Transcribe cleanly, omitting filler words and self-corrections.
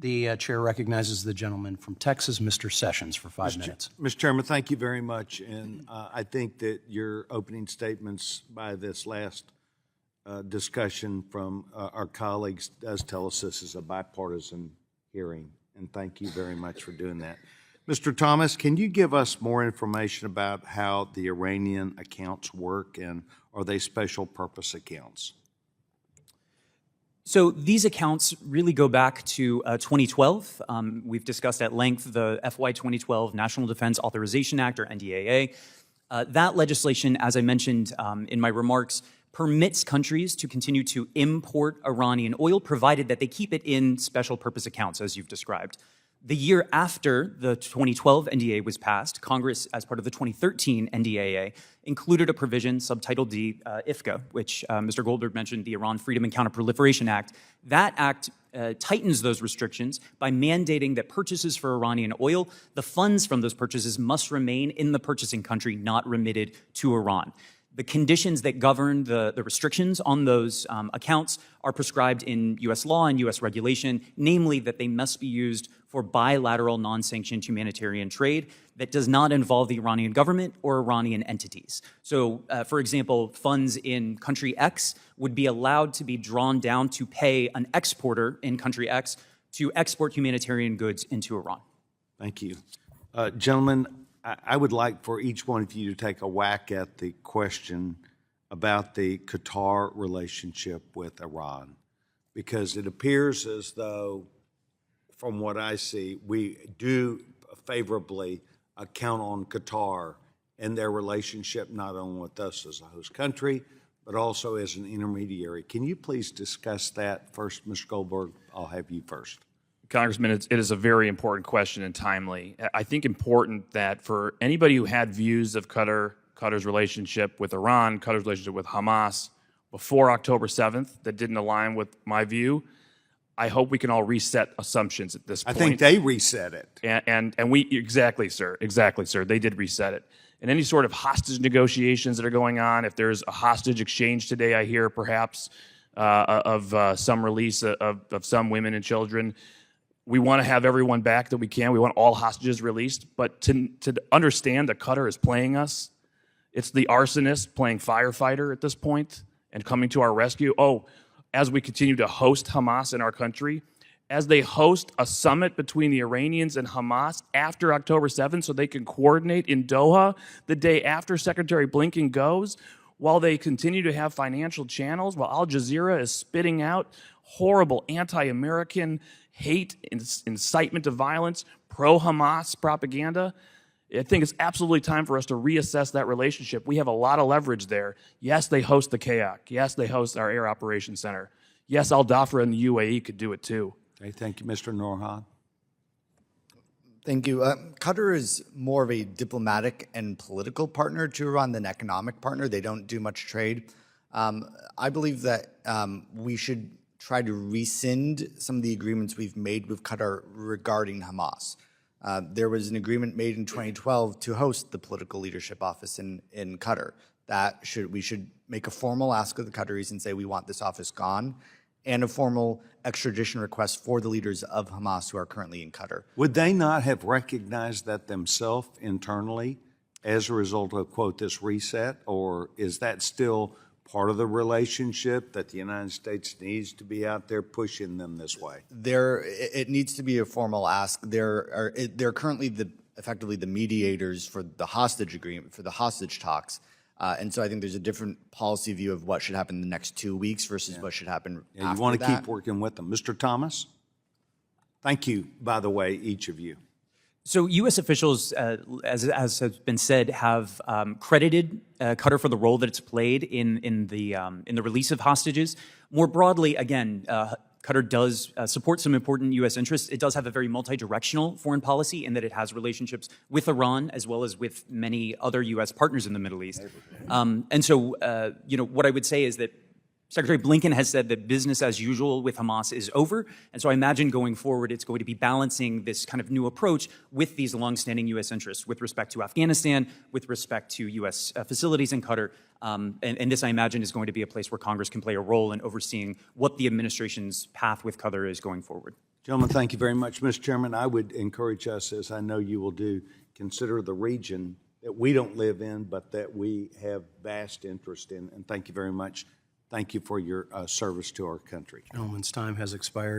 The chair recognizes the gentleman from Texas, Mr. Sessions, for 5 minutes. Mr. Chairman, thank you very much. And I think that your opening statements by this last discussion from our colleagues does tell us this is a bipartisan hearing. And thank you very much for doing that. Mr. Thomas, can you give us more information about how the Iranian accounts work, and are they special purpose accounts? So these accounts really go back to 2012. We've discussed at length the FY 2012 National Defense Authorization Act, or NDAA. That legislation, as I mentioned in my remarks, permits countries to continue to import Iranian oil, provided that they keep it in special purpose accounts, as you've described. The year after the 2012 NDAA was passed, Congress, as part of the 2013 NDAA, included a provision, subtitled D, IFCA, which Mr. Goldberg mentioned, the Iran Freedom and Counterproliferation Act. That act tightens those restrictions by mandating that purchases for Iranian oil, the funds from those purchases must remain in the purchasing country, not remitted to Iran. The conditions that govern the restrictions on those accounts are prescribed in U.S. law and U.S. regulation, namely that they must be used for bilateral non-sanctioned humanitarian trade that does not involve the Iranian government or Iranian entities. So, for example, funds in country X would be allowed to be drawn down to pay an exporter in country X to export humanitarian goods into Iran. Thank you. Gentlemen, I would like for each one of you to take a whack at the question about the Qatar relationship with Iran, because it appears as though, from what I see, we do favorably count on Qatar and their relationship not only with us as a host country, but also as an intermediary. Can you please discuss that first, Mr. Goldberg? I'll have you first. Congressman, it is a very important question and timely. I think important that for anybody who had views of Qatar's relationship with Iran, Qatar's relationship with Hamas before October 7th that didn't align with my view, I hope we can all reset assumptions at this point. I think they reset it. And we, exactly, sir. They did reset it. And any sort of hostage negotiations that are going on, if there's a hostage exchange today, I hear perhaps of some release of some women and children, we want to have everyone back that we can. We want all hostages released. But to understand that Qatar is playing us, it's the arsonist playing firefighter at this point and coming to our rescue. Oh, as we continue to host Hamas in our country, as they host a summit between the Iranians and Hamas after October 7th so they can coordinate in Doha the day after Secretary Blinken goes, while they continue to have financial channels, while Al Jazeera is spitting out horrible anti-American hate, incitement to violence, pro-Hamas propaganda. I think it's absolutely time for us to reassess that relationship. We have a lot of leverage there. Yes, they host the KAYAK. Yes, they host our Air Operations Center. Yes, Al Dhafra and the UAE could do it too. Okay, thank you, Mr. Norhan. Thank you. Qatar is more of a diplomatic and political partner to Iran than economic partner. They don't do much trade. I believe that we should try to rescind some of the agreements we've made with Qatar regarding Hamas. There was an agreement made in 2012 to host the political leadership office in Qatar. We should make a formal ask of the Qataris and say we want this office gone, and a formal extradition request for the leaders of Hamas who are currently in Qatar. Would they not have recognized that themselves internally as a result of, quote, this reset, or is that still part of the relationship that the United States needs to be out there pushing them this way? It needs to be a formal ask. They're currently effectively the mediators for the hostage agreement, for the hostage talks. And so I think there's a different policy view of what should happen in the next 2 weeks versus what should happen after you want to that. keep working with them. Mr. Thomas? Thank you, by the way, each of you. So U.S. officials, as has been said, have credited Qatar for the role that it's played in the release of hostages. More broadly, again, Qatar does support some important U.S. interests. It does have a very multi-directional foreign policy in that it has relationships with Iran as well as with many other U.S. partners in the Middle East. And so, what I would say is that Secretary Blinken has said that business as usual with Hamas is over. And so I imagine going forward, it's going to be balancing this kind of new approach with these longstanding U.S. interests with respect to Afghanistan, with respect to U.S. Facilities in Qatar. And this, I imagine, is going to be a place where Congress can play a role in overseeing what the administration's path with Qatar is going forward. Gentlemen, thank you very much. Mr. Chairman, I would encourage us, as I know you will do, consider the region that we don't live in, but that we have vast interest in. And thank you very much. Thank you for your service to our country. Gentleman's time has expired.